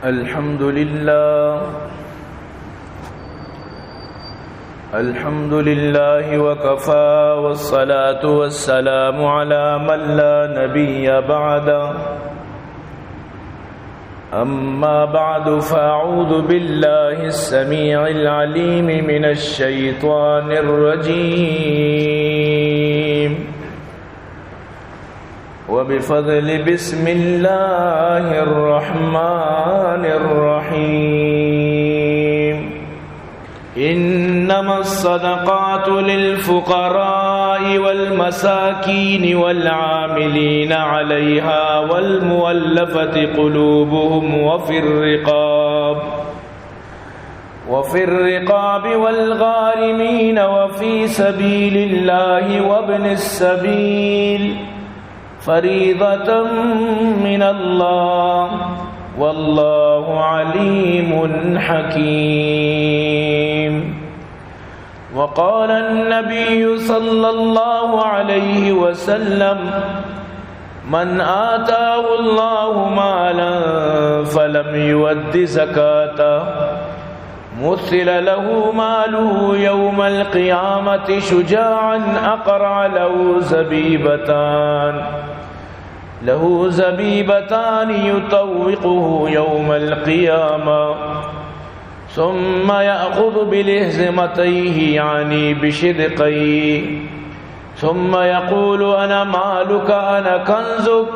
الحمد لله وكفى والصلاة والسلام على من لا نبي بعده. أما بعد فأعوذ بالله السميع العليم من الشيطان الرجيم. وبفضل بسم الله الرحمن الرحيم. إنما الصدقات للفقراء والمساكين والعاملين عليها والمؤلفة قلوبهم وفي الرقاب والغارمين وفي سبيل الله وابن السبيل فريضة من الله والله عليم حكيم. وقال النبي صلى الله عليه وسلم: من آتاه الله مالا فلم يؤد زكاته مثل له ماله يوم القيامة شجاعا أقرع له زبيبتان يطوقه يوم القيامة ثم يأخذ بلهزمتيه يعني بشدقيه ثم يقول: أنا مالك أنا كنزك.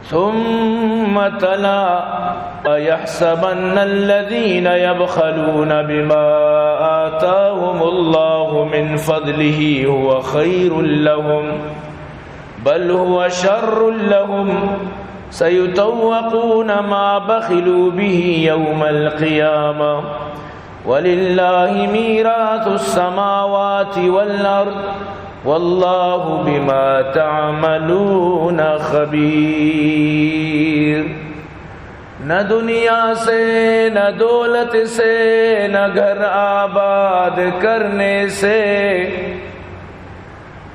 ثم تلا: يحسبن الذين يبخلون بما آتاهم الله من فضله هو خير لهم بل هو شر لهم سيطوقون ما بخلوا به يوم القيامة ولله ميراث السماوات والأرض والله بما تعملون خبیر. نہ دنیا سے نہ دولت سے نہ گھر آباد کرنے سے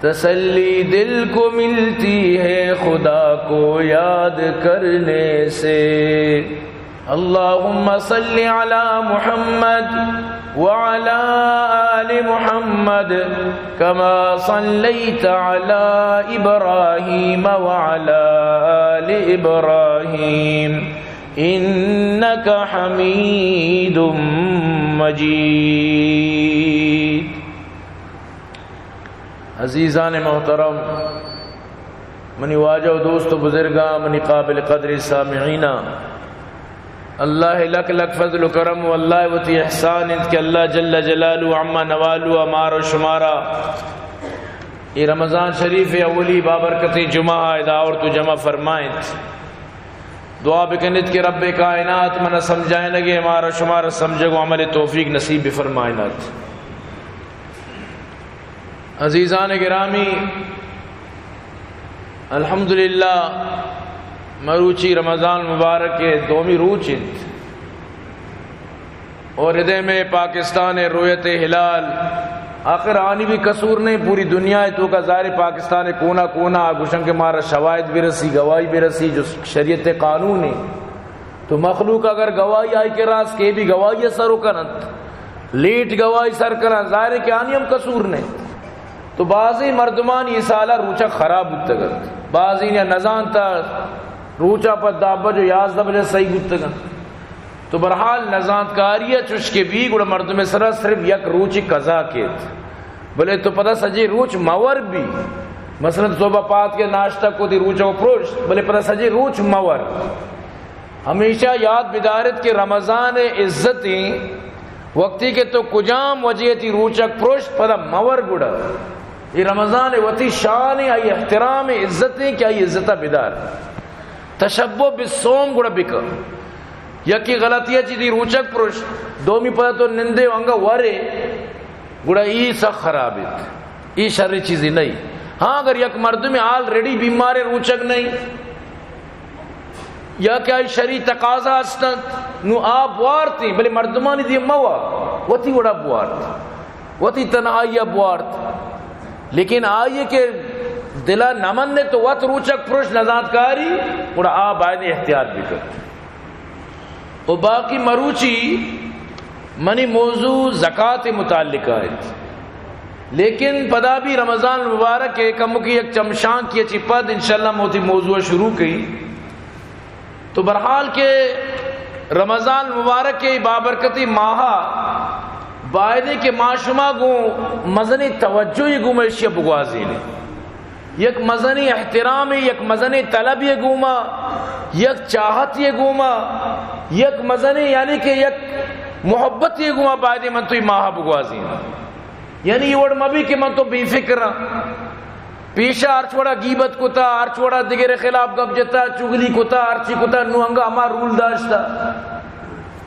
تسلی دل کو ملتی ہے خدا کو یاد کرنے سے. اللہم صلی علی محمد وعلى آل محمد كما صليت على إبراهيم وعلى آل إبراهيم إنك حميد مجيد. عزیزان محترم، منی واجہ و دوست و بزرگاں، منی قابل قدر سامعین، اللہ لک لک فضل و کرم و اللہ وتی احسان انت کہ اللہ جل جلالہ عما نوالو امار و شمارا یہ رمضان شریف اولی بابرکت جمعہ ادا اور تو جمع فرمائیں. دعا بکنت کہ رب کائنات منہ سمجھائیں لگے ہمارا شمارا سمجھے گو عمل توفیق نصیب فرمائنات. عزیزان گرامی، الحمدللہ مروچی رمضان مبارک کے دومی روچت اور ہدے میں پاکستان رویت ہلال آخر آنی بھی قصور نہیں، پوری دنیا ہے تو کا ظاہر پاکستان کونا کونا گوشن کے مارا شواہد بھی رسی گواہی بھی رسی جو شریعت قانون ہے تو مخلوق اگر گواہی آئی کے راس کے بھی گواہی سرو کنت لیٹ گواہی سر کرنا ظاہر کہ آنی ہم قصور نہیں. تو بعضی مردمان یہ سالہ روچہ خراب ہوتا گا، بعضی نے نزان تا روچا پر دابا جو 11 بجے صحیح گتگا تو برحال نزانت کاریہ چوش کے بھی گوڑا مردم سرہ صرف یک روچی قضا کیت بلے تو پتہ سجی روچ مور بھی مثلا صبح پات کے ناشتہ کو دی روچہ کو پروش بلے پتہ سجی روچ مور. ہمیشہ یاد بدارت کے رمضان عزتیں وقتی کے تو کجام وجہ تی روچک پروش پتہ مور گوڑا یہ رمضان وتی شان آئی احترام عزتیں کیا یہ عزتہ بدار تشبہ بالصوم گڑا بکا یکی غلطیہ چی دی روچک پروش دومی پتہ تو نندے وانگا وارے گڑا ای سخ خرابیت ای شر چیزی نہیں. ہاں اگر یک مرد میں آلریڈی بیمار روچک نہیں یا کیا شرعی تقاضا استند نو آپ وارتی بلے مردمانی دی موا وتی وڑا بوارت وتی تنہائی بوارت لیکن آئیے کہ دلہ نمن نے تو وط روچک پروش نزاد کاری اور آپ آئین احتیاط بھی کر. و باقی مروچی منی موضوع زکاة متعلق ہے، لیکن پدا بھی رمضان المبارک ہے کم کی ایک چمشان کی اچھی پد انشاءاللہ موتی موضوع شروع کی. تو برحال کے رمضان المبارک کے بابرکتی ماہا باعدے کے معاشمہ گو مزنی توجہ یہ گو میشی بگوازی نے، یک مزنی احترام، یک مزنی طلب یہ گوما، یک چاہت یہ گوما، یک مزنی یعنی کہ یک محبت یہ گوما باعدے من تو ماہا بگوازی نے. یعنی یہ وڑ مبی کہ من تو بے فکر پیشہ ارچوڑا گیبت کتا، ارچوڑا دیگر خلاف گپ جتا، چگلی کتا، ارچی کتا، نو ہنگا ہما رول داشتا،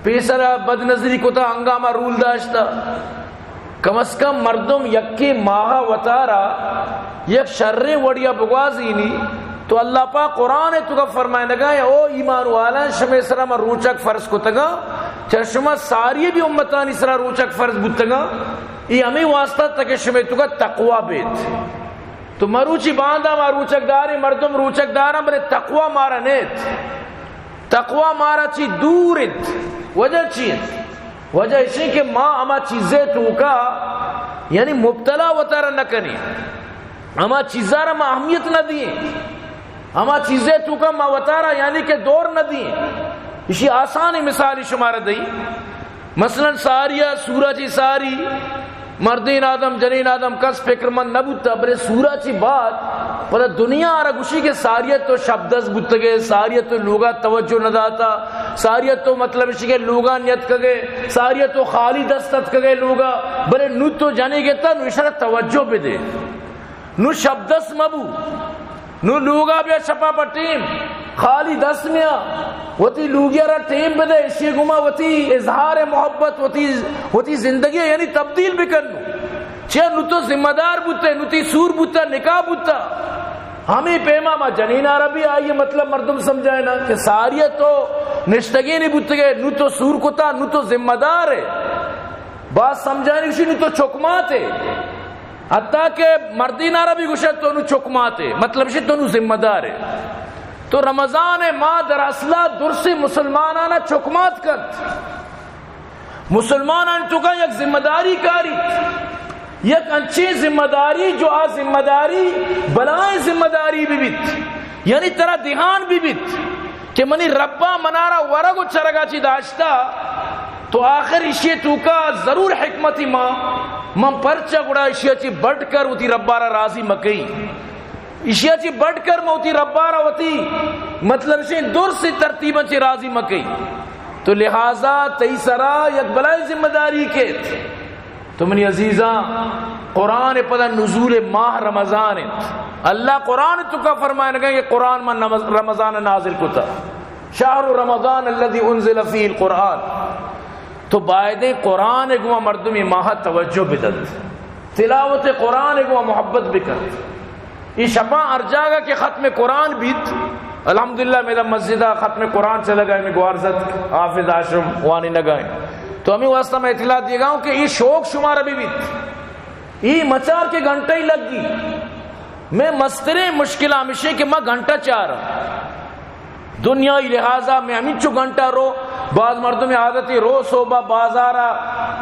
پیسرا بد نظری کتا ہنگا ہما رول داشتا. کم از کم مردم یکی ماہا وطارا یک شر وڑیا بگوازی نی تو اللہ پاک قرآن تو کا فرمائے لگا ہے او ایمان والا شمی سرا ما روچک فرض کو تگا چشمہ ساری بھی امتانی سرا روچک فرض بتگا یہ ہمیں واسطہ تک شمی تو کا تقوی بیت. تو مروچی باندھا ما روچک داری مردم روچک دارا بلے تقوی مارا نیت، تقوی مارا چی دورت. وجہ چیز وجہ اسی کہ ماں اما چیزیں تو کا یعنی مبتلا وطارا نہ کنی، اما چیزارا ما اہمیت نہ دیئے، اما چیزیں تو کا ما وطارا یعنی کہ دور نہ دیئے. اسی آسانی مثالی شمارہ دئی، مثلا ساریہ سورہ چی ساری مردین آدم جنین آدم کس فکر من نبوتا بلے سورہ چی بات پتہ دنیا آرہ گوشی کے ساریت تو شبدس بتگے، ساریت تو لوگا توجہ نہ داتا، ساریت تو مطلب اسی کے لوگا نیت کگے، ساریت تو خالی دستت کگے لوگا بلے نو تو جانے گے تا نو اشارہ توجہ پہ دے، نو شبدس مبو، نو لوگا بیا شپا پا ٹیم خالی دست میں وتی لوگیا را ٹیم پہ دے اسی گما وتی اظہار محبت وتی زندگی یعنی تبدیل بکنو چیہ نو تو ذمہ دار بوتے، نو تی سور بوتا، نکاح بوتا. ہمیں پیما ما جنین عربی آئیے مطلب مردم سمجھائے نا کہ ساریت تو نشتگی نہیں بوتے گئے، نو تو سور کتا، نو تو ذمہ دار ہے. بات سمجھائے نہیں نو تو چکمات ہے، حتیٰ کہ مردین عربی گوشت تو نو چکمات ہے مطلب شی تو نو ذمہ دار ہے. تو رمضان ماہ در اصلہ درسی مسلمانانا چکمات کرت، مسلمانان تو کا یک ذمہ داری کاری، یک انچی ذمہ داری جو آ ذمہ داری بلائیں ذمہ داری بھی بیت، یعنی ترا دھیان بھی بیت کہ منی ربا منارا ورگو چرگا چی داشتا تو آخر اشیے تو کا ضرور حکمتی ماں پرچا گڑا اشیاء چی بڑھ کر ہوتی ربارا راضی مکئی، اشیاء چی بڑھ کر موتی ربارا ہوتی مطلب شین دور سے ترتیبہ چی راضی مکئی. تو لہذا تیسرا یک بلائی ذمہ داری کے تو منی عزیزاں قرآن پدا نزول ماہ رمضان اللہ قرآن تو کا فرمائے لگا کہ قرآن من رمضان نازل کتا شہر رمضان الذي انزل فيه القرآن. تو باعدے قرآن اگوا مردمی ماہ توجہ بدت، تلاوت قرآن اگوا محبت بکت. یہ شپا ارجاگا کہ ختم قرآن بیت الحمدللہ میرا مسجدہ ختم قرآن سے لگائیں میں گوارزت حافظ آشرم وانی لگائیں تو ہمیں واسطہ میں اطلاع دیا گا ہوں کہ یہ شوق شمار ابھی بیت یہ مچار کے گھنٹہ ہی لگ گی. میں مسترے مشکل ہمیشہ کہ میں گھنٹہ چاہ رہا دنیا لہذا میں ہمیں چو گھنٹہ رو. بعض مردوں میں عادت ہے رو صوبہ بازارہ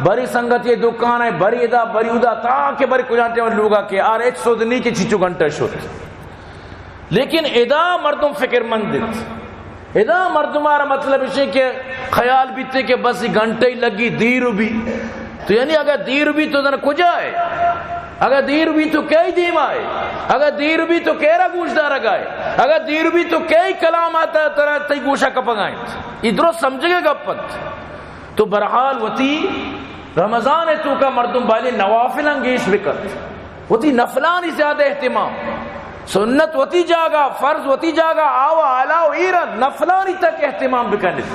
بری سنگت یہ دکان ہے بری ادا بری ادا تاکہ بری کو جانتے ہیں لوگا کہ آر ایچ سو دنی کے چیچو گھنٹہ شد. لیکن ادا مردم فکر مندت ادا مردم آرہ مطلب اسے کہ خیال بیتے کہ بس یہ گھنٹہ ہی لگی دیر بھی تو یعنی اگر دیر بھی تو دن کجا ہے، اگر دیر بھی تو کئی دیم آئے، اگر دیر بھی تو کیرا گوشدار گائے، اگر دیر بھی تو کئی کلام آتا ترہ تی گوشہ کپنگائیں ادھرو سمجھے گا گپت. تو برحال وتی رمضان تو کا مردم بالی نوافل انگیش بکت وتی نفلانی زیادہ اہتمام، سنت وتی جاگا فرض وتی جاگا آوا علاو ایران نفلانی تک اہتمام بکنت.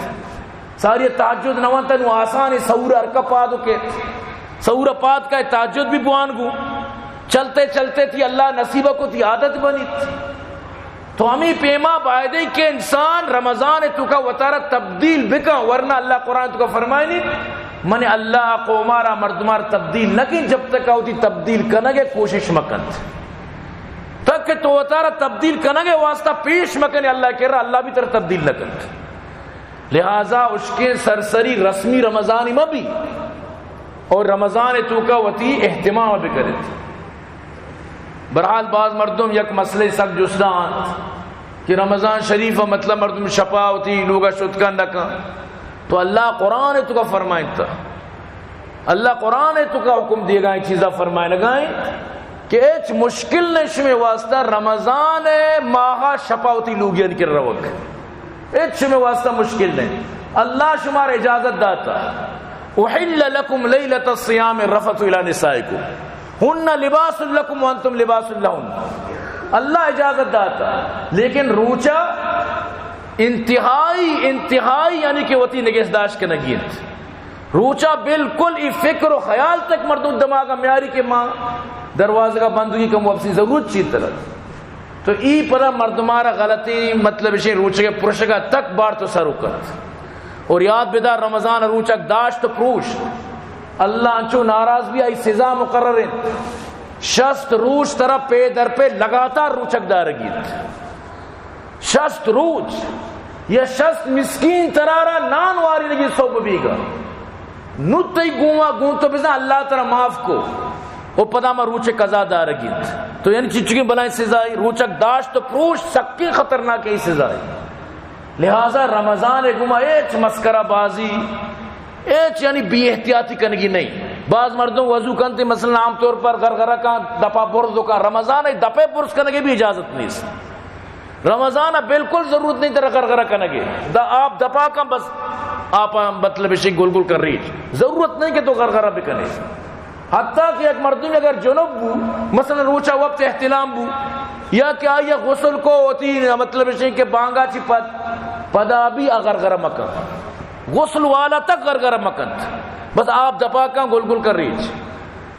ساری تحجد نوانتن و آسانی سور ارکا پادو کے سور پاد کا تحجد بھی بوان گو چلتے چلتے تھی اللہ نصیبہ کو تھی عادت بنیت. تو ہمیں پیما باعدے کہ انسان رمضان تو کا وطارہ تبدیل بکا ورنہ اللہ قرآن تو کا فرمائے نہیں من اللہ قومارا مردمار تبدیل نہ کی جب تک ہوتی تبدیل کنگے کوشش مکند تک کہ تو وطارہ تبدیل کنگے واسطہ پیش مکنے اللہ کہہ رہا اللہ بھی تر تبدیل نہ کند. لہذا اس کے سرسری رسمی رمضان مبی اور رمضان تو کا وتی اہتمام بھی کرے تھی. برحال بعض مردم یک مسئلے سک جسدان کہ رمضان شریف مطلب مردم شپا ہوتی لوگا شدکا نکا. تو اللہ قرآن تو کا فرمائیں تھا، اللہ قرآن تو کا حکم دیے گا چیزاں فرمائے لگائیں کہ ایچ مشکل نش میں واسطہ رمضان ماہ شپا ہوتی لوگین کر روک، ایچ میں واسطہ مشکل نہیں. اللہ شمار اجازت داتا احل لکم لیلۃ الصیام الرفث الی نسائکم ہن لباس لکم وانتم لباس لہن. اللہ اجازت داتا لیکن روچا انتہائی یعنی کہ وتی نگہداشت کے نگیت روچا بالکل ای فکر و خیال تک مردوں دماغ میاری کے ماں دروازے کا بندگی کا واپسی ضرورت چیز طرح. تو ای پر مردمارا غلطی مطلب اسے روچے کے پرشگا تک بار تو سروکت اور یاد بیدار رمضان روچک داشت پروش اللہ انچو ناراض بھی آئی سزا مقرر ہے. شست روچ طرح پہ در پہ لگاتار روچک دارگیت شست روچ یا شست مسکین ترارا نان واری لگی سوپ بھی گا نتی گونوا گون تو بزا اللہ تعالی معاف کو وہ پدا ما روچے قضا دارگیت. تو یعنی چچکی بنائیں سزائی روچک داشت پروش سکی خطرناک ہی سزائی. لہذا رمضان گما ایچ مسکرہ بازی ایچ یعنی بی احتیاطی کنگی نہیں. بعض مردوں وضو کنتے مثلا عام طور پر غرغرہ کا دپا برزو کا رمضان دپے برز کنگی بھی اجازت نہیں. رمضان بالکل ضرورت نہیں تیرا غرغرہ کنگی آپ دپا کا بس آپ مطلب اسی گل گل کر رہی ضرورت نہیں کہ تو غرغرہ بھی کنے. حتیٰ کہ ایک مردوں اگر جنوب بو مثلا روچا وقت احتلام بو یا کیا یہ غسل کو ہوتی مطلب اسی کہ بانگا چی پدا بھی غرغرہ مکن غسل والا تک غرغرہ مکن بس آپ دپا کا گل گل کر رہی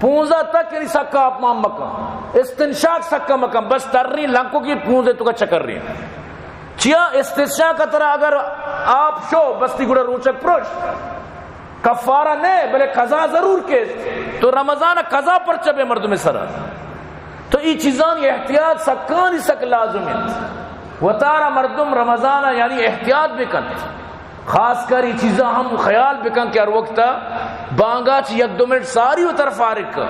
پونزہ تک یعنی سکا آپ مام مکن استنشاق سکا مکن بس تر رہی لنکوں کی پونزے تو کا چکر رہی چیا استنشاق کا طرح اگر آپ شو بستی گڑا روچک پروش کفارہ نہیں بلے قضا ضرور کے تو رمضان قضا پر چبے مرد میں سرا. تو یہ چیزان احتیاط سکانی سک لازم ہے و تارا مردم رمضان یعنی احتیاط بکن خاص کر یہ چیزاں ہم خیال بکن کہ ہر وقت بانگا چی یک دو منٹ ساری اتر فارغ کا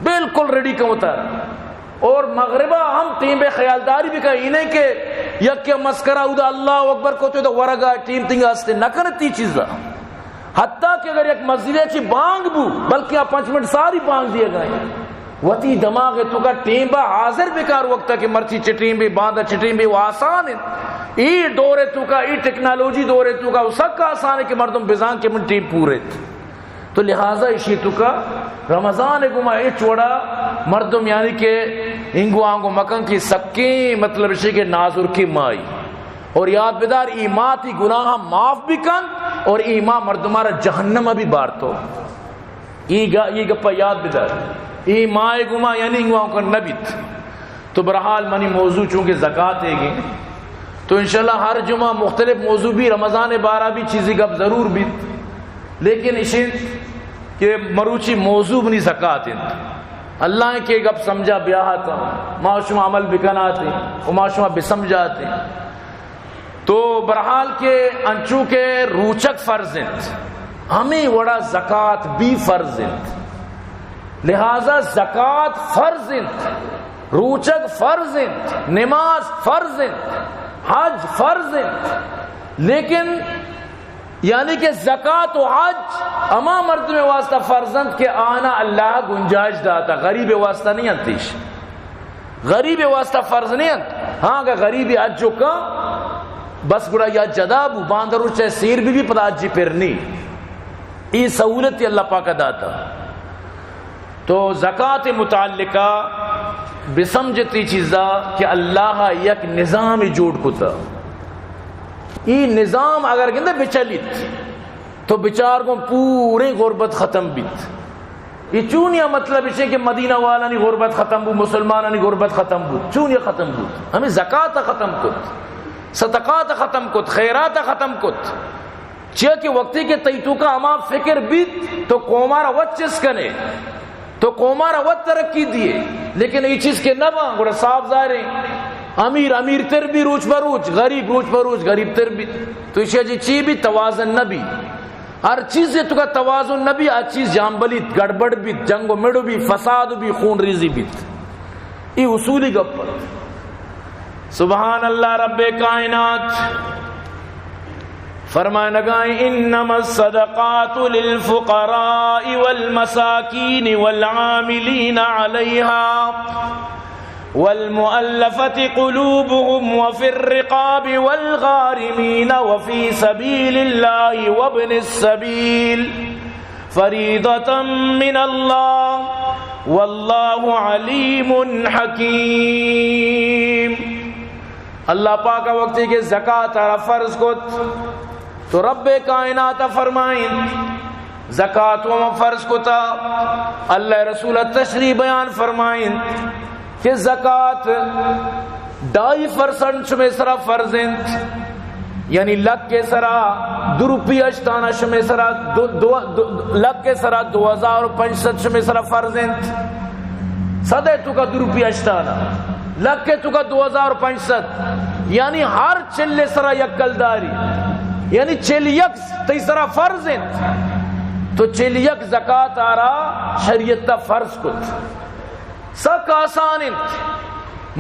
بالکل ریڈی کا اتر اور مغربہ ہم ٹیم بے خیالداری بھی کہیں انہیں کہ یک کیا مسکرہ اودا اللہ اکبر کو تو ورگا ٹیم تنگا ہستے نہ کرتی چیزاں. حتیٰ کہ اگر ایک مسجدے چی بانگ بو بلکہ آپ 5 منٹ ساری بانگ دیے گئے وتی دماغ تو کا ٹیم با حاضر بیکار وقت کہ مرچی چٹیم بھی باندھا چٹیم بھی وہ آسان ہے. ای دورے تو کا ای ٹیکنالوجی دورے تو کا وہ سب کا آسان ہے کہ مردم بزان کے من ٹیم پورے. تو لہٰذا اسی تو کا رمضان گما اے چوڑا مردم یعنی کہ انگو آنگو مکن کی سکی مطلب اسی کے ناظر کی مائی اور یاد بیدار ایماتی گناہ معاف بھی کن اور ایما مردمارا جہنم بھی بارتو. یہ گپا یاد بیدار ایمائے گما یعنی انگو کا نبیت. تو برحال منی موضوع چونکہ زکاة ہے گی تو انشاءاللہ ہر جمعہ مختلف موضوع بھی رمضان بارہ بھی چیزی گپ ضرور بھی لیکن اسی کہ مروچی موضوع بنی زکاة ہیں اللہ کے گپ سمجھا بیاہتا معاشمہ عمل بکناتے و معاشمہ بسمجھاتے. تو برحال کے انچو کے روچک فرض ہیں ہمیں وڑا زکاة بھی فرض ہیں. لہذا زکاة فرض ہیں روچک فرض ہیں نماز فرض ہیں حج فرض ہیں. لیکن یعنی کہ زکاة و حج اما مرد میں واسطہ فرزند کے آنا اللہ گنجائش داتا غریب واسطہ نہیں انتیش غریب واسطہ فرض نہیں انت. ہاں کہ غریب حج جو کا بس گڑا یا جدابو باندرو چاہے سیر بھی پتا جی پرنی ای سہولت اللہ پاک داتا. تو زکاة متعلقہ بسمجھتی چیزا کہ اللہ یک نظام جوڑ کتا ای نظام اگر گندے بچلیت تو بچار کو پورے غربت ختم بیت. یہ چونیا مطلب اسے کہ مدینہ والا نہیں غربت ختم بو مسلمانہ نہیں غربت ختم بو چونیا ختم بو ہمیں زکاة ختم کت صدقات ختم کت خیرات ختم کت چیہ کہ وقتی کے تیتو کا اما فکر بیت تو قومارا وقت چس کنے تو قومارا وقت ترقی دیئے. لیکن یہ چیز کے نبا گوڑا صاحب ظاہر ہیں امیر تر بھی روچ بروچ، غریب روچ بروچ غریب تر بھی. تو اسے جی چی بھی توازن نبی، ہر چیز سے تو کا توازن نبی، ہر چیز جامبلی گڑبڑ بھی، جنگ و مڑو بھی، فساد بھی، خون ریزی بھی. یہ اصولی گپ. سبحان اللہ رب کائنات فرمائے لگائیں انما الصدقات للفقراء والمساکین والعاملین علیہا والمؤلفة قلوبهم وفي الرقاب والغارمين وفي سبيل الله وابن السبيل فريضة من الله والله عليم حكيم. اللہ پاک وقت کے زکوٰۃ فرض کو تو رب کائنات فرمائیں زکوٰۃ و فرض کو تا اللہ رسول تشریح بیان فرمائیں کہ زکوٰۃ 2.5% شمع سرا فرض ہیں، یعنی لک کے سرا 2 روپیہ اشتانہ شمع سرا لک کے سرا 2500 شمع سرا فرض ہیں. صدے تو کا 2 روپیہ اشتانہ لک کے تو کا 2500، یعنی ہر چلے سرا یک کلداری، یعنی چلیک تیسرا فرض ہیں. تو چلیک زکوٰۃ آرا شریعت تا فرض کت سک آسان انت.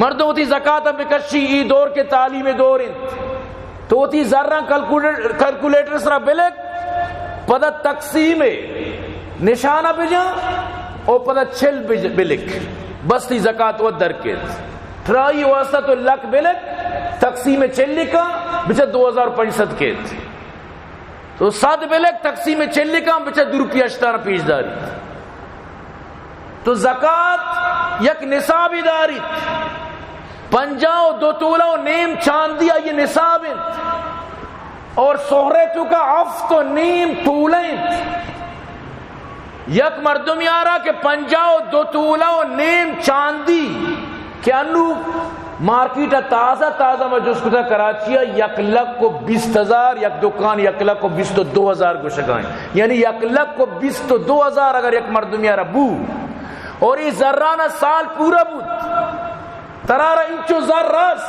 مردوں ہوتی زکاة بکشی ای دور کے تعلیم دور انت تو ہوتی ذرہ کلکولیٹر سرا بلک پدہ تقسیم نشانہ بجا اور پدہ چھل بلک بس تی زکاة و درکت ترائی واسطہ تو لک بلک تقسیم چھلی کا بچہ 2500 کیت تو 7 بلک تقسیم چھلی کا بچہ 2 روپیہ اشتارہ پیش داری. تو زکاة یک نصابی داری 52 تولہ و نیم چاندیا یہ نصاب انت اور سہرے تو کا 7.5 تولہ انت. یک مردم یارا کہ 52 تولہ و نیم چاندی کہ انو مارکیٹ تازہ میں جو اس کو تھا کراچی 1,20,000 یک دکان 1,22,000 کو شکائیں، یعنی 1,22,000 اگر یک مردم یارا بو اور یہ ذرانہ سال پورا بود ترارا انچو ذراس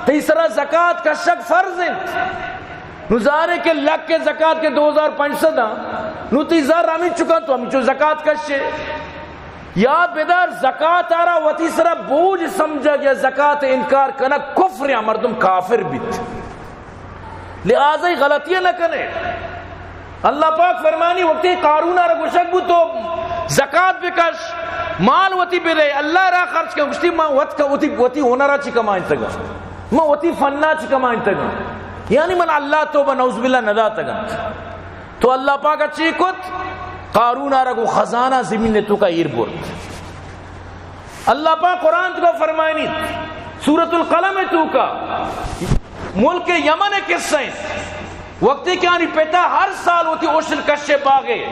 تیسرا زکاة کا شک فرض انت نظارے کے لک کے زکاة کے 2500 نو تی ذر ہمیں چکا تو ہمیں چو زکاة کا شک یاد بیدار زکاة آرا و تیسرا بوجھ سمجھا گیا زکاة انکار کنا کفر یا مردم کافر بیت لہذا ہی غلطیاں نہ کرے. اللہ پاک فرمانی وقتی قارون آرا کو شک بود تو زکاة بکش مال وتی بدے اللہ را خرچ کر مشتی ماں وط کا وتی ہونرا چی کمائن تگا ماں وتی فننا چی کمائن تگا یعنی من اللہ توبہ نعوذ باللہ ندا تگا. تو اللہ پاک اچھی کت قارون آرہ کو خزانہ زمین نے تو کا ایر برد. اللہ پاک قرآن تو کا فرمائنی سورۃ القلم تو کا ملک یمن قصہ وقتی کیا نہیں پیتا ہر سال ہوتی اوشل کشے باغے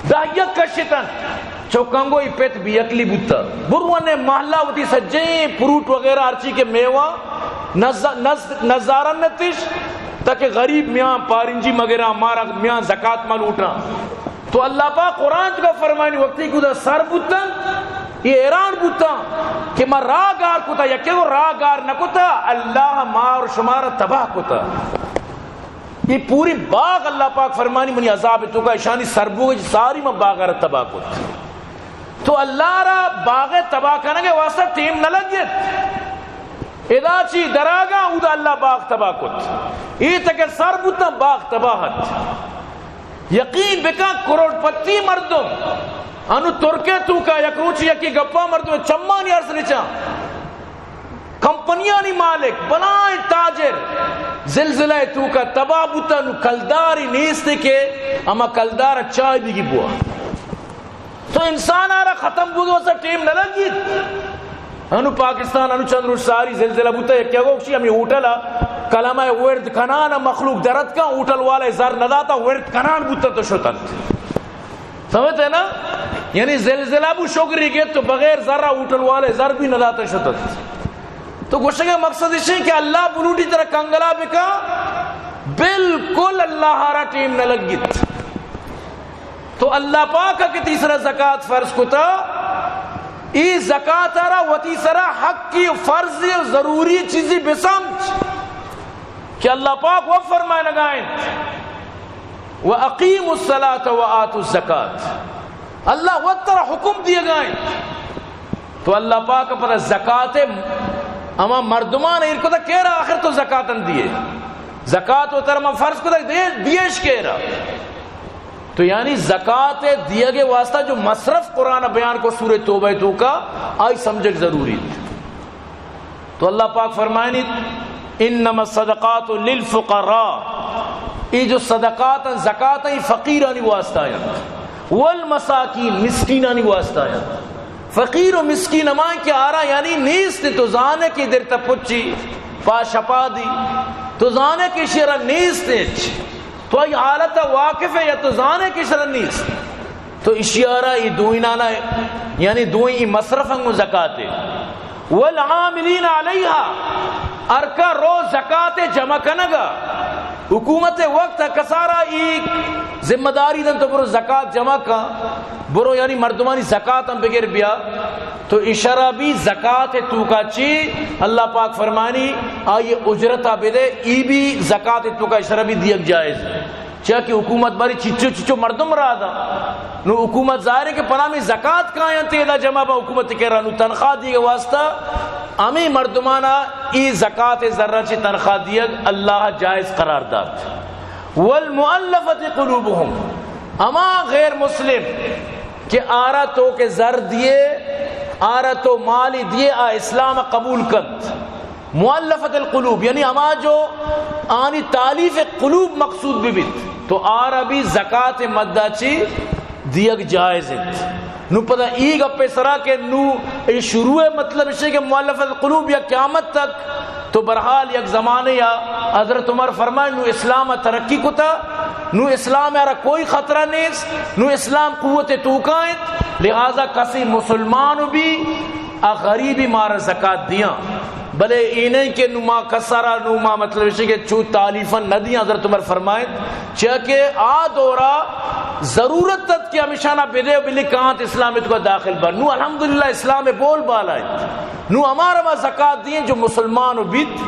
دہیت کشتن چوکانگو ای پیت بھی اکلی بوتا بروان نے محلہ ہوتی سجیں پروٹ وغیرہ ہرچی کے میوہ نظارن نتیش تاکہ غریب میاں پارنجی مغیرہ ہمارا میاں زکاة مال اٹھنا. تو اللہ پاک قرآن کا فرمائنی وقتی کو دا سر بوتا یہ ایران بوتا کہ ما راگار کتا یا کہ وہ راگار نکتا اللہ مار شمار تباہ کتا. یہ پوری باغ اللہ پاک فرمانی منی عذاب تو کا اشانی سربو ساری میں باغ را تباہ کتا. تو اللہ را باغ تباہ کرنے کے واسطہ ٹیم نہ لگیت ادا چی دراگا اودا اللہ باغ تباہ کت یہ تک سر بوتا باغ تباہت. یقین بکا کروڑ پتی مردم انو ترکے تو کا یکروچی یکی گپا مردم چمانی عرص نچا کمپنیانی مالک بنائے تاجر زلزلہ تو کا تباہ بوتا نو کلداری نیستے کے اما کلدار چائے بھی گی بوا. تو انسان آرہ ختم بوگے واسا ٹیم نہ لگیت انو پاکستان انو چند روز ساری زلزلہ بوتا ہے کیا گوشی ہمیں اوٹلا کلمہ ورد کنان مخلوق درد کا اوٹل والے زر نداتا ورد کنان بوتا تو شتن سمجھتے ہیں نا یعنی زلزلہ بو شکری گئے تو بغیر ذرہ اوٹل والے زر بھی نداتا شتن. تو گوشے کا مقصد اس ہے کہ اللہ بلوٹی طرح کنگلا بکا بالکل اللہ ہارا ٹیم نہ لگیت. تو اللہ پاک کے تیسرا زکاة فرض کتا ای زکات را وتی سرا حق کی فرض ضروری چیزی بسمج کہ اللہ پاک وہ فرمائے لگائیں وَأَقِيمُوا الصَّلَاةَ وَآتُوا الزَّكَاةَ، اللہ وقت طرح حکم دیے گئیں تو اللہ پاک پر زکات اما مردمان ان کو تو کہہ رہا آخر تو زکاتن دیے زکات و ترما فرض کو دیش کہہ رہا تو یعنی زکات دیے گے واسطہ جو مصرف قرآن بیان کو سورہ توبہ تو کا آئی سمجھک ضروری تو اللہ پاک فرمائنی انما الصدقات للفقراء، یہ جو صدقات زکات ہیں فقیرانی واسطہ ہیں والمساکین مسکینانی واسطہ ہیں. فقیر و مسکین امائیں کیا آرہا یعنی نیست تو زانے کی در تپچی پا شپا دی تو زانے کی شرح نیست تو ای حالت واقف ہے یا تو زانے کی شرح نیست تو اشیارہ ای دوئینانا یعنی دوئین مصرف ہنگو زکاتے والعاملین علیہا ارکا رو زکات جمع کنگا حکومت وقت کسارا ایک ذمہ داری دن تو برو زکات جمع کا برو یعنی مردمانی زکات ہم بغیر بیا تو اشارہ بھی زکات تو کا چی اللہ پاک فرمانی آئیے اجرتا بدے ای بھی زکات تو کا اشارہ بھی دیگ جائز چاہ کہ حکومت باری چچو مردم رہا دا نو حکومت ظاہر ہے کہ پناہ میں زکات کائیں تیدہ جمع با حکومت کہہ رہا نو تنخواہ دیگے واسطہ امی مردمانا ای زکات ذرہ چی تنخواہ دیگ اللہ جائز قرار داد والمؤلفت قلوبهم اما غیر مسلم کہ آرہ تو کے زر دیے آرہ تو مالی دیے اسلام قبول کت مؤلفت القلوب یعنی اما جو آنی تالیف قلوب مقصود بھی بیت تو آرہ بھی زکات مدہ چی دیگ جائز ہے نو پتہ ایک اپنے سرا کے نو شروع مطلب اسے کہ مؤلفت القلوب یا قیامت تک تو برحال یک زمانے یا حضرت عمر فرمائے نو اسلام ترقی کتا نو اسلام یارا کوئی خطرہ نیست نو اسلام قوت توکائیں لہذا کسی مسلمانو بھی غریبی مارا زکات دیاں بلے اینہیں کہ نما کسرا نما مطلب اسے کہ چو تعلیفاً نہ دیاں حضرت عمر فرمائیں چاہکہ دورا ضرورت تک کہ ہمیشہ نہ بدے و بلی کانت اسلامیت کو داخل بر نو الحمدللہ اسلام بول بالا ہے نو ہمارا ما زکات دیں جو مسلمان و بیت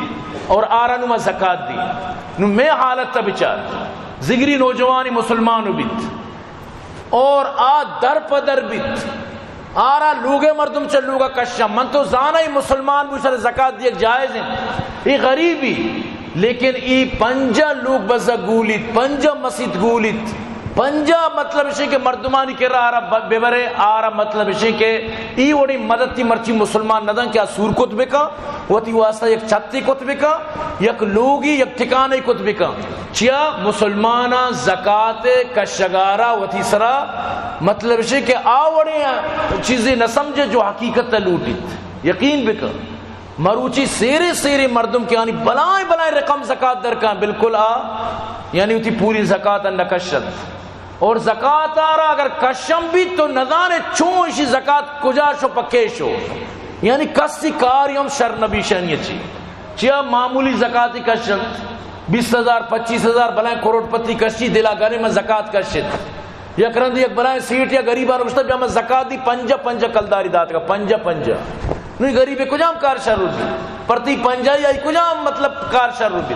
اور آرہ نو ما زکات دیں نو میں حالت تا بچار زگری نوجوانی مسلمان و بیت اور در پدر بیت آرہ لوگے مردم چل لوگا کشم من تو زانا ہی مسلمان بوشر زکات دیکھ جائز ہیں یہ غریبی لیکن ای پنجا لوگ بزا گولیت پنجا مسجد گولیت پنجا مطلب اسے کہ مردمانی کے رہا آرہ ببرے آرہ مطلب اسے کہ ای وڑی مدد تی مرچی مسلمان ندن کیا سور کتبے کا وہ تی واسطہ یک چھتی کتبے کا یک لوگی یک ٹھکانے کتبے کا چیا مسلمانہ زکاة کشگارہ و تی سرا مطلب اسے کہ آوڑے چیزیں نہ سمجھے جو حقیقت لوٹیت یقین بکا مروچی سیرے سیرے مردم کے یعنی بلائیں بلائیں رقم زکاة درکاں بالکل یعنی تی پوری زکاة نکشت اور زکاة آرہ اگر کشم بھی تو نظانے چون اسی زکاة کجا شو پکے شو یعنی کسی کاریم شر نبی شنی چی چیا معمولی زکاة کشن 20,000 25,000 بلائیں کروڑ پتی کشی دلا گانے میں زکاة کشت یا کرندی ایک بلائیں سیٹ یا غریبان رشتہ بھی ہمیں زکاة دی پنجا کلداری دات کا پنجا نوی غریبی کجام کار شر رو بھی پرتی پنجا یا کجام مطلب کار شر رو بھی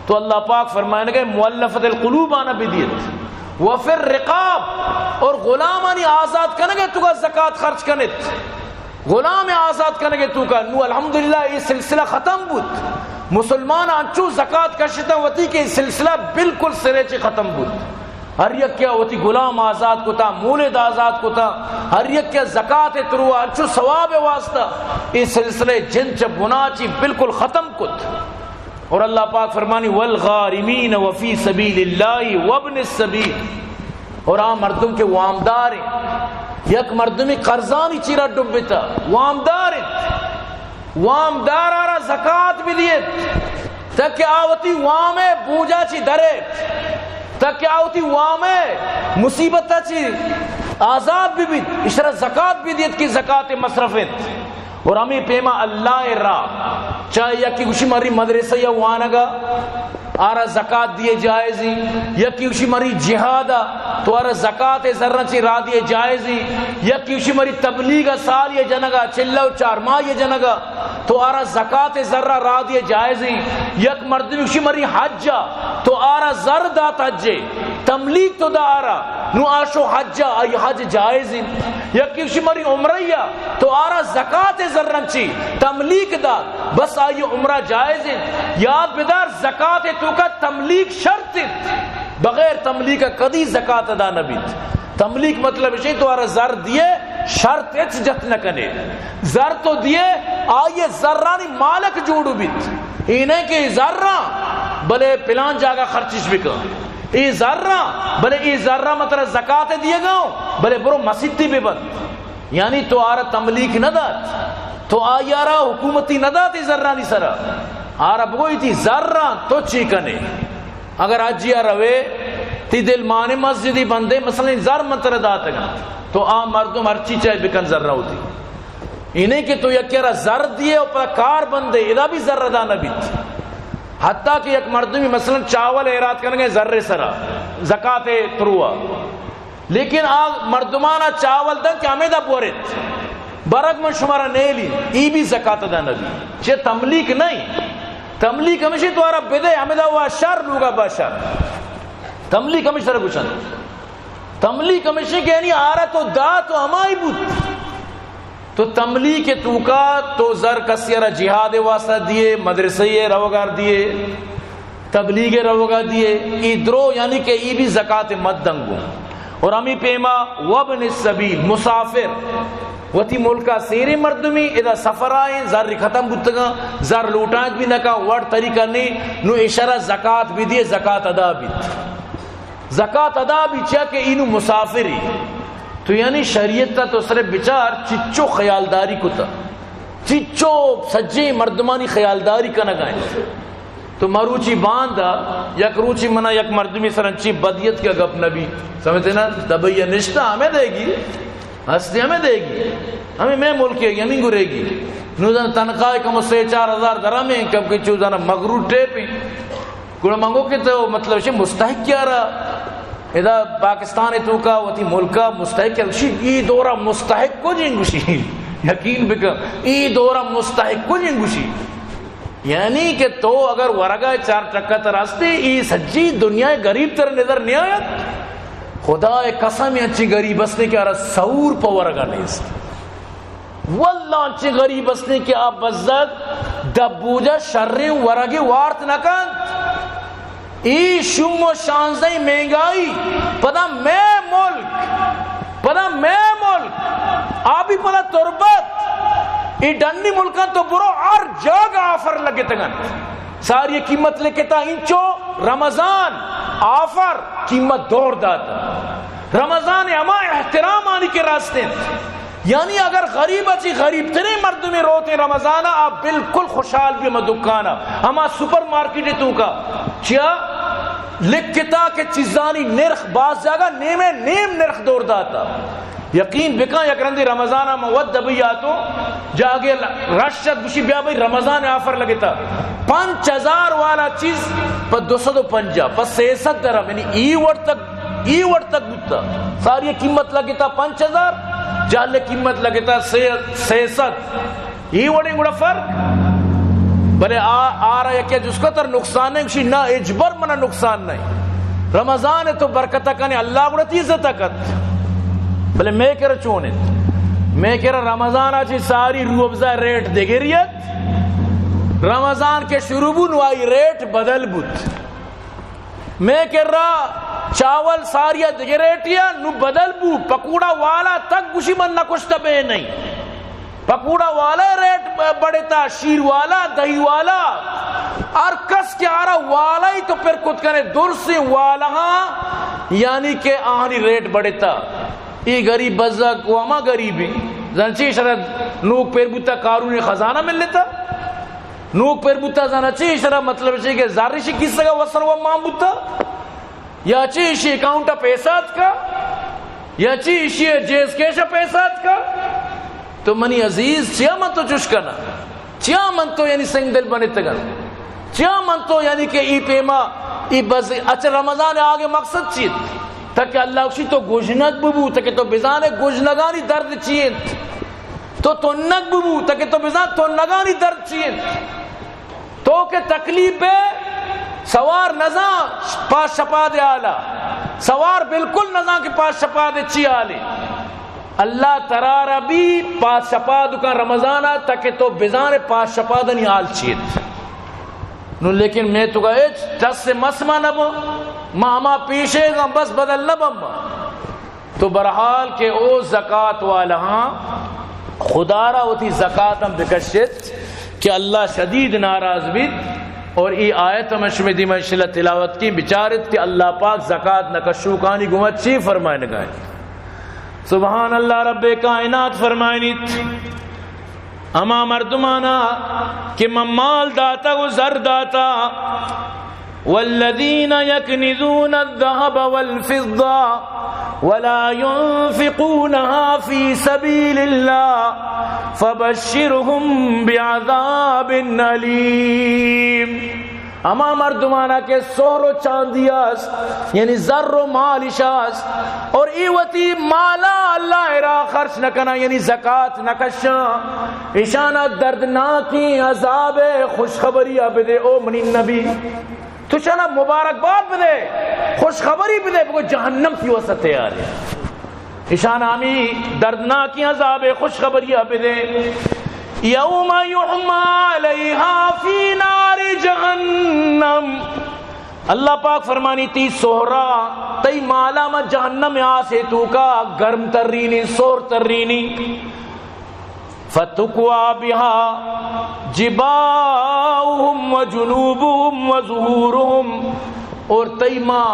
تو اللہ پاک فرمائے گئے مؤلفت القلوب آنا بھی دیت وفر رقاب اور غلامانی آزاد کرنے گے تو کا زکاة خرچ کنت غلام آزاد کرنے گے تو کا نو الحمدللہ یہ سلسلہ ختم بود مسلمان انچو زکاة کشتا ہوتی کہ سلسلہ بالکل سریچے ختم بود ہر یک کیا ہوتی غلام آزاد کو تا مولد آزاد کو تا ہر یک کیا زکاة تروا انچو ثواب واسطہ یہ سلسلے جن چب بناچی بالکل ختم کت اور اللہ پاک فرمانی والغارمین وفی سبیل اللہ وابن السبیل اور مردم کے وامدار ہیں یک مردمی قرضانی چیرہ ڈبتا وامدار آرہ زکاة بھی دیت تک آوتی وامے بوجا چی دریت تک آوتی وامے مصیبتا چی آزاد بھی بیت اشارہ زکاة بھی دیت کی زکاة مصرفت اور ہمیں پیما اللہ را چاہے یا کی کچھ مری مدرسہ یا وانگا آرہ زکاة دیے جائزی، یکی اسی مری جہادا تو آرہ زکاة ذرہ چی را دیے جائزی، یکی اسی مری تبلیغ سال یہ جنگا چلو 4 ماہ یہ جنگا تو آرہ زکاة ذرہ را دیے جائزی، یک مردمی اسی مری حجا تو آرہ زر دات حجے تملیغ تو دا آرہ نو آشو حجا آئی حج جائزی، یکی اسی مری عمریہ تو آرہ زکاة ذرہ چی تملیغ دا بس آئی عمرہ جائزی۔ یاد بدار زکاة تو کا تملیغ شرط بغیر تملیغ کا کدی زکاة ادا نہ بیت۔ تملیغ مطلب ہے تو آرہ زر دیے شرط اچ جت نہ کنے، زر تو دیے آئیے ذرانی مالک جوڑو بیت، انہیں کہ ذرہ بلے پلان جاگا خرچش بکا، ای ذرہ بلے ای ذرہ مطلب زکاة دیے گاؤں بلے برو مسیطی بے بند، یعنی تو آرہ تملیغ نہ دات تو آئی آرہ حکومتی نہ دات ذرانی سرہ آرہ بگوئی تھی ذرہ تو چیکنے اگر آجی روے تی دل مانے مسجدی بندے مثلا زر منتر داتا گا تو آم مردم ہر چی چاہے بکن ذرہ ہوتی، انہیں کہ تو یک کہہ رہا زر دیے اور پر کار بندے ادا بھی ذرہ دانا بیت، حتیٰ کہ یک مردمی مثلا چاول اعراض کرنگے ذرے سرا زکاة تروا، لیکن آگ مردمانا چاول دن کہ ہمیں دا بورت برگ من شمارا نیلی ای بھی زکاة دانا بھی چھے تملیغ نہیں، تملیغ ہمیشہ تو آرہ بدے ہمیں دا ہوا شر لوگا باشر، تملیغ ہمیشہ رہ گوشن، تملیغ ہمیشہ کہ یعنی آرہ تو دا تو ہمائی بود تو تملیغ کے تو کا تو زر کسیرہ جہاد واسطہ دیے، مدرسے روگار دیے، تبلیغ روگار دیے، ای درو یعنی کہ ای بھی زکاة مد دنگو، اور ہمیں پیما وابن السبیل مسافر وتی ملکہ سیرے مردمی ادا سفر آئیں زر ختم بتگا زر لوٹانچ بھی نکا وڑ طریقہ نہیں نو اشارہ زکاة بھی دیے، زکاة ادا بھی، زکاة ادا بھی چاہ کہ اینو مسافری تو یعنی شریعت تا تو صرف بچار چچو خیالداری کو تا چچو سجے مردمانی خیالداری کا نگائیں تو مروچی باندھا یک روچی منا یک مردمی سرنچی بدیت کا گپ نبی سمجھتے نا دبیہ نشتہ ہمیں دے گی، ہستی ہمیں دے گی، ہمیں میں ملکی یمین گرے گی نوزن تنخواہ کم 3-4 ہزار درہمیں کم کی چوزانا مغرور ٹیپیں گوڑا منگو کہ تو مطلب شے مستحق کیا رہا ادا پاکستان تو کا وتی ملکہ مستحق کیا ای دورہ مستحق کو جنگوشی یقین بکا ای دورہ مستحق کو جنگوشی، یعنی کہ تو اگر ورگا 4 ٹکا تراستے ای سجی دنیا غریب تر نظر نہیں آیت، خدا قسم اچھی غریب اسنے کے آرہ سور پا ورگا نیست، واللہ اچھی غریب اسنے کے آپ بزد دبوجہ شریں ورگی وارت نکند، ای شوم و شانزائی مہنگائی پدا میں ملک آبی پدا تربت ای ڈنی ملکان تو برو ہر جگہ آفر لگے تگن ساری قیمت لکھتا انچو رمضان آفر قیمت دور داتا رمضان اما احترام آنی کے راستے یعنی اگر غریب اچھی غریب ترے مردمی روتے رمضانہ آپ بالکل خوشحال بھی مدکانا ہما سپر مارکیٹ تو کا چیا لکھتا کہ چیزانی نرخ باز جاگا نیم نرخ دور داتا یقین بکا یک رندی رمضانہ موت دبیاتو جاگے رشد بشی بیا بھئی رمضان آفر لگتا 5000 والا چیز پر 250 پر 600 درہم یعنی ای وٹ تک بتا ساری قیمت لگتا 5000 جالے قیمت لگتا 600 ای وڑیں گوڑا فرق بلے آ رہا ہے کہ جس کا تر نقصان ہے نہ اجبر منا نقصان نہیں رمضان ہے تو برکتہ کنے اللہ گوڑا تیزتہ کت بلے میں کہہ رہا چونے میں کہہ رہا رمضان آچی ساری روبزہ ریٹ دے گریت رمضان کے شروع نوائی ریٹ بدل بود میں کہہ رہا چاول ساریا دے ریٹیا نو بدل بو پکوڑا والا تک گوشی من نکشتا بے نہیں پکوڑا والا ریٹ بڑے تا شیر والا دہی والا اور کس کے آرہ والا ہی تو پھر کت کرنے در سے والا یعنی کہ آہنی ریٹ بڑے تا یہ غریب بزک وما غریبی زنچی شرط نوک پیر بوتا قارون خزانہ مل لیتا نوک پیر بوتا زنچی شرط مطلب ہے کہ زارشی کس کا وصر و مام بوتا یا چیشی اکاؤنٹا پیسات کا یا چیشی جیز کیشا پیسات کا تو منی عزیز چیا من تو چشکنا چیا من تو یعنی سنگ دل بنے تگن چیا من تو یعنی کہ ای پیما ای بس اچھا رمضان آگے مقصد چیت تاکہ اللہ اکشی تو گوشنک ببو تاکہ تو بزانے گوشنگانی درد چیت تو نگ ببو تاکہ تو بزان تو نگانی درد چیت تو کہ تکلیف ہے سوار نزاں پاس شپا دے آلہ سوار بالکل نزاں کے پاس شپا دے چی آلے اللہ ترارا بھی پاس شپا دکان رمضانہ تاکہ تو بزان پاس شپا دنی آل چیت نو لیکن میں تو کہا ٹس سے مسما نبو ماما پیشے گا بس بدل نبم تو برحال کہ او زکاة والا ہاں خدا را ہوتی زکاة ہم بکشت کہ اللہ شدید ناراض بیت اور ای آیت مشمع دی منشلہ تلاوت کی بچارت کہ اللہ پاک زکاة نکشوکانی گمت چی فرمائے نگائیں سبحان اللہ رب کائنات فرمائنیت اما مردمانا کہ مال داتا و زر داتا والذین یکنزون الذهب والفضة ولا ينفقونها في سبيل الله فبشرهم بعذاب أليم اما مردمانا کے سہر و چاندیاس یعنی زر و مالشاس اور ایوتی مالا اللہ را خرچ نکنا یعنی زکاة نکشا اشانہ دردناکی عذاب خوشخبری بدے او منی نبی تو چانا مبارکباد بدے خوشخبری بدے بگو جہنم کی وسط تیار ہے اشانہ ہمیں دردناکی عذاب خوشخبری بدے یوم یحما علیہا فی نار جہنم اللہ پاک فرمانی تی سہرا تی مالا ما جہنم میں آسے تو کا گرم ترینی سور ترینی فتقوا بها جباؤہم وجنوبہم وظہورہم اور تی ما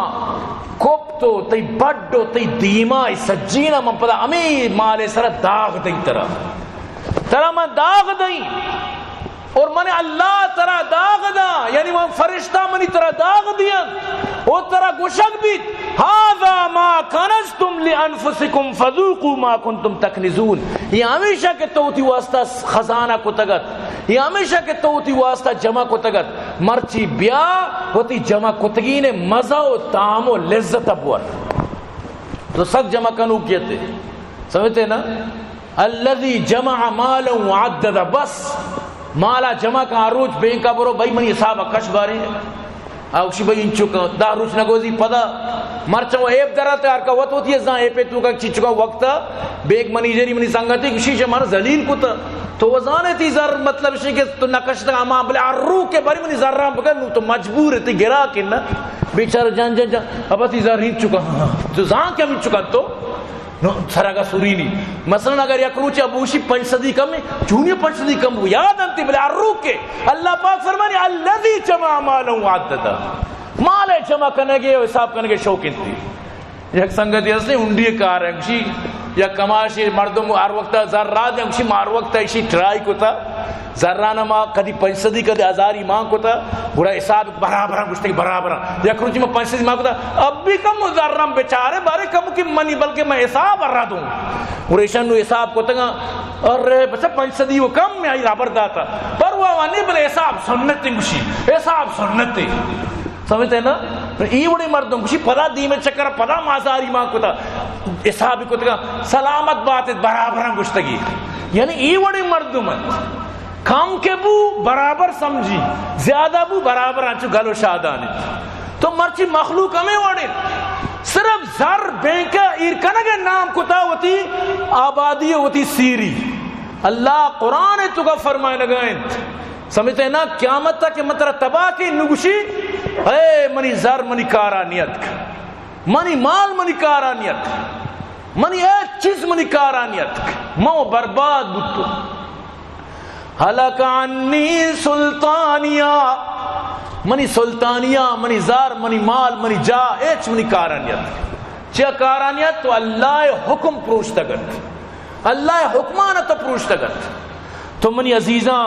کوپتو تی بڑھو تی دیما سجینہ من پدا ہمیں مالے سر داغ دی ترا من داغ دیں اور من اللہ ترا داغ دا یعنی وہ فرشتہ منی ترا داغ دیا او ترا گوشک بیت هذا ما کنزتم لانفسکم فذوقوا ما کنتم تکنزون یہ ہمیشہ کہ توتی واسطہ خزانہ کو تگت یہ ہمیشہ کہ توتی واسطہ جمع کو تگت مرچی بیا ہوتی جمع کتگین مزہ و طعم و لذت ابور تو سک جمع کنو کیتے سمجھتے نا الذي جمع مالا وعدد بس مالا جمع کا روچ بینکا برو بھائی منی صاحبہ کش بارے اوشی بھائی انچو کا دا روچ نگوزی پدا مرچو ایپ درات ہے ارکا وط ہوتی ہے زان ایپے تو کا چچکا وقتا بیک منی جری منی سنگتی کشی شمار زلیل کو تا تو وزانے تی زر مطلب شئی کہ تو نکشتا اما بلے عرو کے باری منی زر رام بکر تو مجبور ہے تی گرا کنا بیچار جان جان جان ابا تی زر ہی چکا تو زان کیا من چکا تو سرگا سورینی مثلا اگر یک روچ ابوشی 5 صدی کم ہے چونی 5 صدی کم ہو یاد انتی بلے عروق کے اللہ پاک فرمانی الذی جمع مالا وعددا مال جمع کرنے گے حساب کرنے گے شوق انتی یک سنگتی اصلی انڈی کار ہے کشی یا کماشی مردم ہر وقت ذرات ہے کشی مار وقت اسی ٹرائی کو تھا ذرانا ما کدی 5 صدی کدی ہزاری ماں کو تھا بڑا حساب برابر گشتے برابر یک روچی میں 5 صدی ماں کو تھا اب بھی کم ذرم بیچارے بارے کم کی منی بلکہ میں حساب ارہ دوں ریشن نو حساب کو تگا اور بس 5 صدی وہ کم میں آئی رابر داتا پر وہ وانی بلے حساب سنت گشی حساب سنت سمجھتے ہیں نا ای بڑی مردوں کشی پدا دی میں چکر پدا مازاری ماں کو تھا حسابی کو تگا سلامت بات برابر گشتگی یعنی ای بڑی مردوں میں کم کے بو برابر سمجھی زیادہ بو برابر آنچو گلو شادانی تو مرچی مخلوق ہمیں وڑی صرف زر بینکہ ایرکنگے نام کتا ہوتی آبادی ہوتی سیری اللہ قرآن تو کا فرمائے لگائیں سمجھتے ہیں نا قیامت تک کہ مطرح تباہ کی نگوشی اے منی زر منی کارانیت منی مال منی کارانیت منی ایک چیز منی کارانیت مو برباد بتو حلق عنی سلطانیہ منی سلطانیہ منی زار منی مال منی جا ایچ منی کارانیت چیا کارانیت تو اللہ حکم پروشتا گرد اللہ حکمانت پروشتا گرد تو منی عزیزاں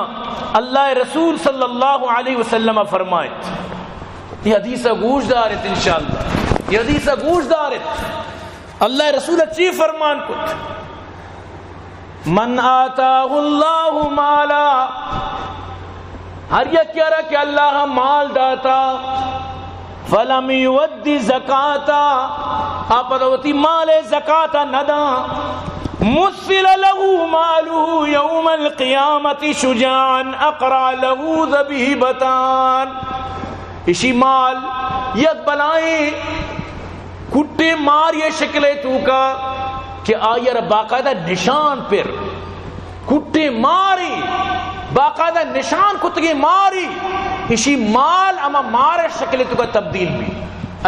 اللہ رسول صلی اللہ علیہ وسلم فرمائت یہ حدیثہ گوش دارت انشاءاللہ یہ حدیثہ گوش دارت اللہ رسول اچھی فرمان کت من آتاہ اللہ مالا ہر یک کیا رہا کہ اللہ مال داتا فلم یودی زکاتا آپ پتوتی مال زکاتا ندا مثل له ماله یوم القیامت شجاعا اقرع له ذبیبتان. اسی مال یک بلائیں کٹے مار یہ شکلے تو کا کہ آئیر باقاعدہ نشان پر کٹے ماری باقاعدہ نشان کتگی ماری اسی مال اما مار شکلے تو کا تبدیل بھی.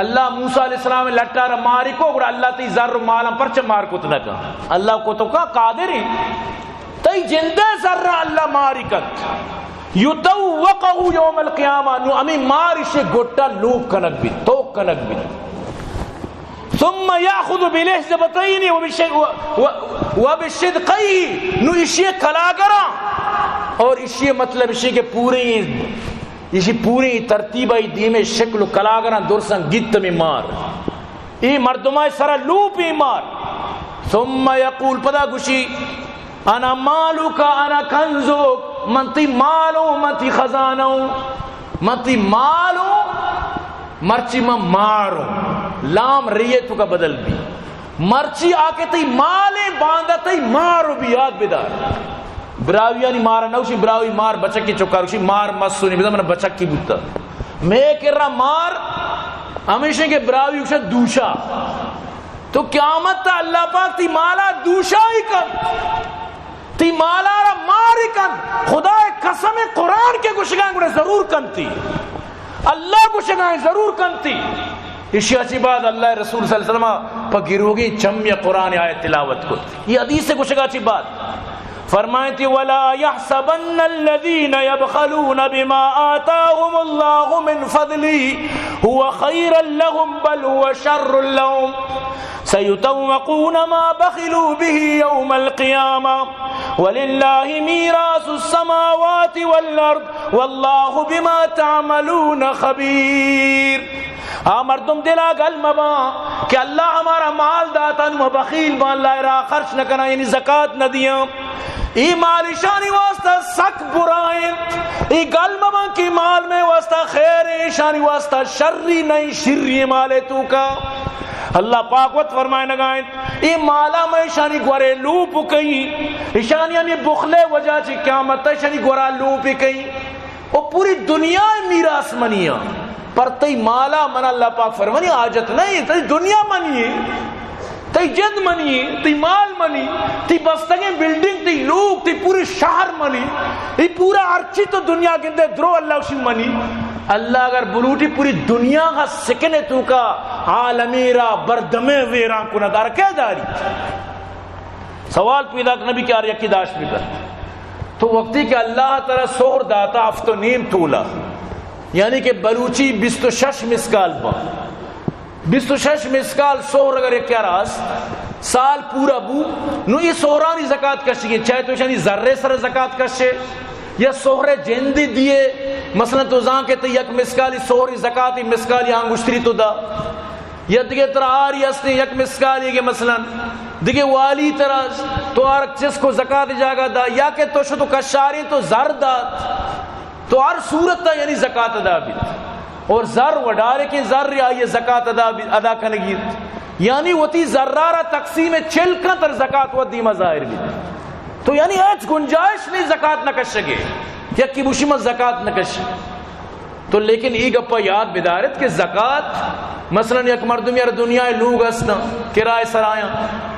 اللہ موسیٰ علیہ السلام لٹا رہا ماری کو اور اللہ تی ذر مالا پرچہ مار کو تنکا اللہ کو تو کا قادر ہی تی جندے ذر اللہ ماری کت یتوقعو یوم القیامہ نو امی ماری سے گھٹا لوگ کنک بھی توک کنک بھی ثم یاخذ بلحظبتین وبالشدقین نو اسی کلاگرا اور اسی مطلب اسی کے پوری ترتیبہ دیمے شکل و کلاگرا درسن گت میں مار ای مردمہ سرا لوپی مار ثم یقول پدا گوشی انا مالوکا انا کنزوک منتی مالو منتی خزانو منتی مالو مرچی میں مارو لام ریتو کا بدل بھی مرچی آکے تی مالے باندھا تی مارو بھی یاد بیدار براوی یعنی مارا نوشی براوی مار بچک کی چکاروشی مار مسو نہیں بیدار منہ بچک کی بودتا میں کر رہا مار ہمیشہ کے براوی اکشت دوشا تو قیامت تا اللہ پاک تی مالا دوشا ہی کن تی مالا را مار ہی کن خدا قسم قرآن کے گشگاں گوڑے ضرور کن تی اللہ گشگاں ضرور کن تی. اسی اچھی بات اللہ رسول صلی اللہ علیہ وسلم پا گروگی چمی قرآن آیت تلاوت کو یہ حدیث سے کچھ اچھی بات فرمائیں تھی وَلَا يَحْسَبَنَّ الَّذِينَ يَبْخَلُونَ بِمَا آتَاهُمُ اللَّهُ مِنْ فَضْلِهِ هُوَ خَيْرًا لَهُمْ بَلْ هُوَ شَرٌّ لَهُمْ سَيُطَوَّقُونَ مَا بَخِلُوا بِهِ يَوْمَ الْقِيَامَةِ وَلِلَّهِ مِيرَاثُ السَّمَاوَاتِ وَالْأَرْضِ وَاللَّهُ بِمَا تَعْمَلُونَ خَبِيرٌ. مردم دلا گل مبا کہ اللہ ہمارا مال داتا نو بخیل بان لائے را خرچ نہ کنا یعنی زکاة نہ دیا ای مال شانی واسطہ سک برائیں ای گل مبا کی مال میں واسطہ خیر شانی واسطہ شری نہیں شری مالے تو کا اللہ پاک وقت فرمائے نگائیں ای مالا میں شانی گورے لوپ کہیں شانی ہمیں بخلے وجہ چی قیامت شانی گورا لوپ کہیں اور پوری دنیا میراث منیا پر تی مالا من اللہ پاک فرمانی آجت نہیں تی دنیا منی تی جد منی تی مال منی تی بستگیں بلڈنگ تی لوگ تی پوری شہر منی تی پورا ارچی تو دنیا گندے درو اللہ اسی منی اللہ اگر بلوٹی پوری دنیا کا سکنے تو کا عالمیرا بردمے ویران کو ندار کیا داری سوال پیدا نبی کیا رہا کی داشت بھی کر تو وقتی کہ اللہ تعالی سور داتا افت و نیم تولا یعنی کہ بلوچی 26 مسکال با 26 مسکال سہر اگر ایک کیا راس سال پورا بو نو یہ سہرانی زکاة کشی گئے چاہے تو شانی ذرے سر زکاة کشے یا سہر جندی دیے مثلا تو زان کے تی یک مسکالی سہری زکاة مسکالی آنگوشتری تو دا یا دیگے ترہ آری اسنے یک مسکالی گے مثلا دیگے والی طرح تو آرک جس کو زکاة جاگا دا یا کہ تو شو تو کشاری تو زر دات تو ہر صورت تا یعنی زکاة ادا بھی اور زر وڈارے کے زر یہ زکاة ادا کرنے گی یعنی وہ تی ذرارہ تقسیم چلکن تر زکاة و دیمہ ظاہر بھی تو یعنی ایچ گنجائش نہیں زکاة نہ کشگے یا کی بوشیمت زکاة نہ کشگے تو لیکن ایک اپا یاد بدارت کہ زکاة مثلا یک مردم یار دنیا لوگ اسنا کرائے سرایاں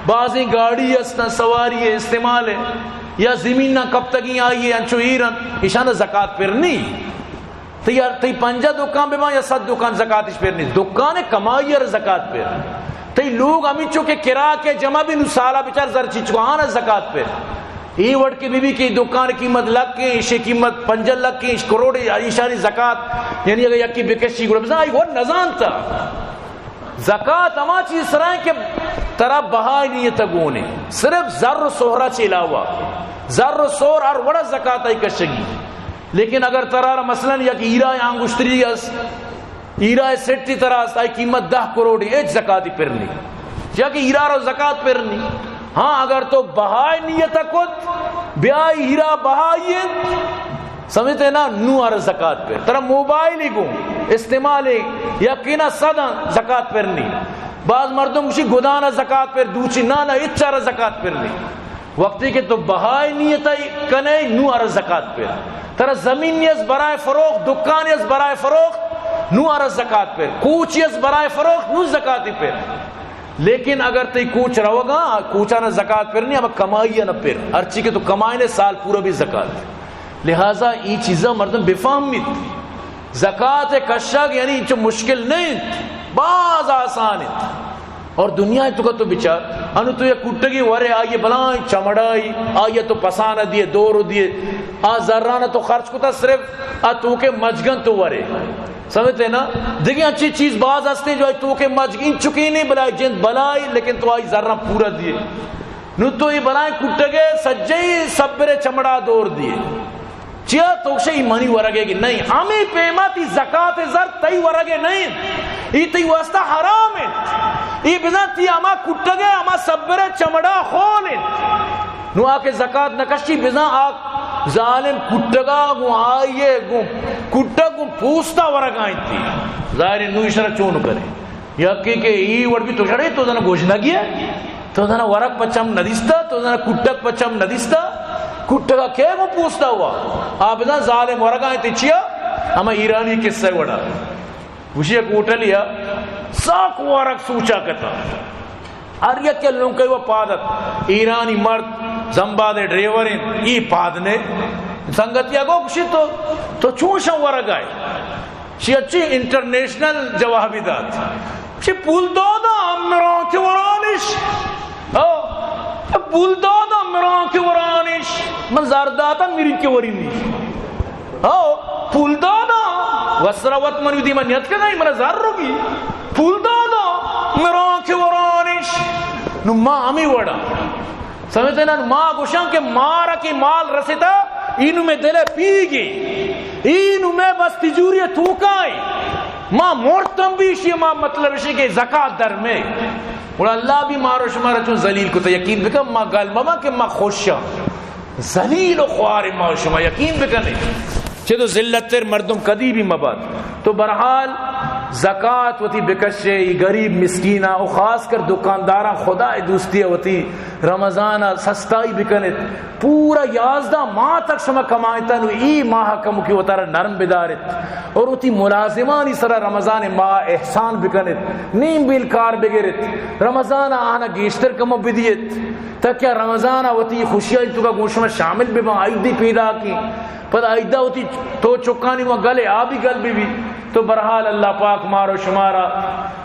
بعضی گاڑی اسنا سواری استعمال ہے یا زمین نہ کب تک آئیے انچو ایران اشانہ زکاة پر نہیں تی 5 دکان بے ماں یا 7 دکان زکاة اس پر نہیں دکان کمائی اور زکاة پر تی لوگ ہمیں چونکہ کرا کے جمع بھی نسالہ بچار زرچی چکوانا زکاة پر ای وڑ کے بی بی کی دکان قیمت لگ کے اسے قیمت 5 لگ کے اس کروڑ اشانی زکاة یعنی اگر یکی بکشی گروہ بزن آئی وہ نظام تا زکاة اما چیز سرائیں کہ ترہ بہائی نہیں تگونے صرف زر و سہرہ چی علاوہ زر و سور اور وڑا زکاة آئی کشگی لیکن اگر ترہ مثلا یک ایرہ آنگوشتری اس ایرہ سٹی طرح آئی قیمت 10 کروڑ ایک زکاة پر نہیں یا کہ ایرہ رو زکاة پر نہیں ہاں اگر تو بہائی نیت کت بیائی ہیرا بہائیت سمجھتے نا نو ار زکات پر ترا موبائل ہی گوں استعمال یقینا صدا زکات پر نہیں. بعض مردم کسی گدانا زکات پر دوچی نانا اچھا زکات پر نہیں. وقتی کہ تو بہائی نیت کنے نو ار زکات پر ترا زمین یز برائے فروخت دکان یز برائے فروخت نو ار زکات پر کوچ یز برائے فروخت نو زکاتی پر. لیکن اگر تی کوچ رہو گا کوچا نہ زکات پر نہیں اب کمائی نہ پر ارچی کے تو کمائے نے سال پورا بھی زکات. لہذا یہ چیزیں مردم بفہمت زکات کشک یعنی جو مشکل نہیں باز آسان ہے. اور دنیا تو بچار انو تو یہ کٹگی ورے آئیے بلائیں چمڑائی آئیے تو پسانہ دیے دورو دیے ذرانہ تو خرچ کو تا صرف تو کے مجگن تو ورے سمجھتے نا. دیکھیں اچھی چیز باز ہستے جو آئی تو کے مجگن چکی نہیں بلائی جند بلائی لیکن تو آئی ذرہ پورا دیے نو تو یہ بلائیں کٹگے سجئی سبرے چمڑا دور دیے چیا تو سے ایمانی ورگے گی نہیں. ہمیں پیماتی زکاة زر تی ورگے نہیں یہ تی واسطہ حرام ہے. یہ بزن تی اما کٹگے اما سبرے چمڑا خول نو آکے زکاة نکشی بزن آک ظالم کٹگا گو آئیے گو کٹگ گو پوستا ورگائیں تھی ظاہر نو اشارہ چون کرے یکی کہ یہ وڑ بھی تو شڑے تو دنا گوش نہ گیا تو دنا ورق پچم ندیستا تو دنا کٹگ پچم ندیستا کٹگا کیا وہ پوستا ہوا آپ ادھا ظالم ورگائیں تیچیا ہمیں ایرانی قصہ وڑا وشی کوٹا لیا ساک ورگ سوچا کتا ہر یک کے لوگوں کے وہ پادت ایرانی مرد زمبادے ڈریورین ای پادنے سنگتیا گو کشی تو چونشا ورگ آئے شی اچھی انٹرنیشنل جوابی دات شی پول دادا امران کے ورانش پول دادا امران کے ورانش من زارداتا میری کے ورینی پول دادا وسروت من یدی من یت کدائی من زار روگی پول دادا امران کے ورانش نو ماں ہمیں وڑا سمجھتے نا ماں گوشان کے مارا کی مال رسیتا اینو میں دلے پی گئی اینو میں بس تجوری توکائی ماں مورتم بیشی ماں مطلب اسی کہ زکاة در میں اور اللہ بھی مارو شمارا چون ذلیل کو تا یقین بکن ماں گل ماما کہ ماں خوشا ذلیل و خوار ماں شما یقین بکنے چھے تو ذلت تر مردم کدی بھی مباد. تو برحال زکاة وتی بکشے غریب مسکینہ و خاص کر دکانداراں خدا دوستی وتی رمضان سستائی بکنے پورا 11 ماہ تک شما کمائیتا نو ای ماہ کم کی وطارہ نرم بدارت اور وتی ملازمانی سرا رمضان ماہ احسان بکنے نیم بیلکار بگرت رمضان آنا گیشتر کم بدیت تک کیا رمضان وتی خوشیاں تو کا گوش میں شامل بھی آئیدی پیدا کی پتہ آئیدہ ہوتی تو چکانی وہ گلے آبی گل بھی تو برحال اللہ پاک مارو شمارا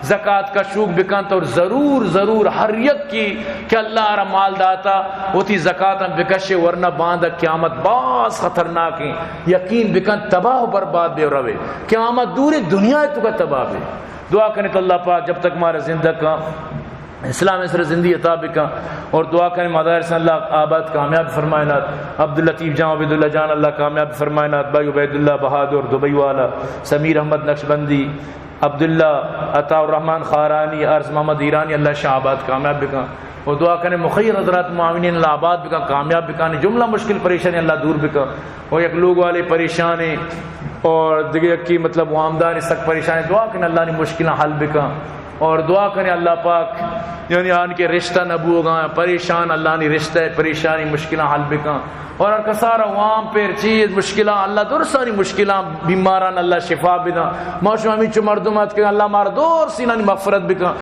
زکاة کا شوق بکن اور ضرور ہر یک کی کہ اللہ را مال داتا ہوتی زکاة بکشے ورنہ باندھا قیامت باز خطرناک ہیں یقین بکن تباہ و برباد بے روے قیامت دوری دنیا تو کا تباہ بے. دعا کریں تو اللہ پاک جب تک ہمارا زندہ کا اسلام اسر زندگی عطا بکا اور دعا کریں مدارس اللہ آباد کامیاب فرمائنات عبداللطیف جان عبید اللہ جان اللہ کامیاب فرمائنات بھائی عبید اللہ بہادر دبئی والا سمیر احمد نقشبندی عبداللہ عطا الرحمن خارانی عرض محمد ایرانی اللہ شاہ آباد کامیاب بکا اور دعا کریں مخیر حضرات معاونین اللہ آباد بکا کامیاب بکانے جملہ مشکل پریشانی اللہ دور بکا اور یک لوگ والے پریشانے اور دیگر کی مطلب آمدانی سک پریشانی دعا کریں اللہ نے مشکلیں حل بکا اور دعا کریں اللہ پاک یعنی آن کے رشتہ نبو گا پریشان اللہ نے رشتہ پریشانی مشکلیں حل بکا اور کسارا وام پیر چیز مشکلیں اللہ درسانی مشکلیں بیماران اللہ شفا بدا موشو ہمیں چو مردمات کہ اللہ مارا دور سینانی مغفرت بکا